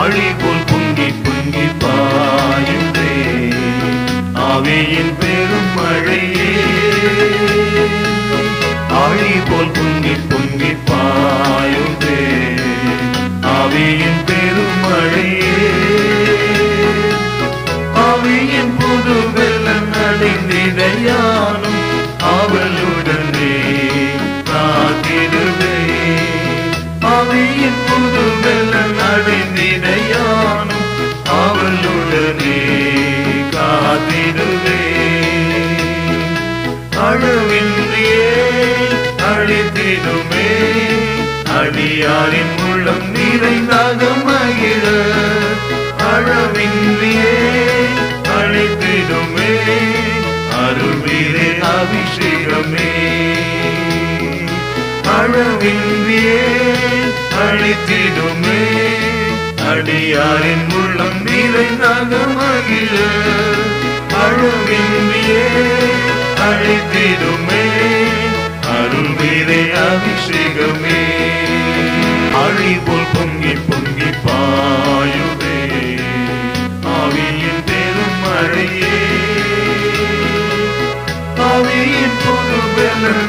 ஆழி போல் பொங்கி பொங்கி பாயுதே ஆவியின் பெரும் மழையே. ஆழி போல் பொங்கி பொங்கி பாயுதே ஆவியின் பெரும் மழையே. ஆவியின் புது வெள்ளம் அடைந்திடையானும் அவளுடனே காத்திடுவே. ஆவியின் புது வெள்ளம் அடைந்திடையானும் அவளுடனே காத்திடுவே. அளவின்றியே அழித்திடுமே அடியாரின் உள்ளம் நிறைந்தாக மகிழ. அளவின்றியே அழித்திடுமே அருள்வீரே அபிஷேகமே. அளவின்றியே அழித்திடுமே அடியாரின் உள்ளம் நிறைந்தாக மகிழ. அளவின்றியே அழித்திடுமே அருள்வீரே அபிஷேகமே. ஆழி போல் பொங்கி பொங்கி பாயுதே ஆவியின் பெரும் மழையே. ஆவியின் புது வெள்ளம்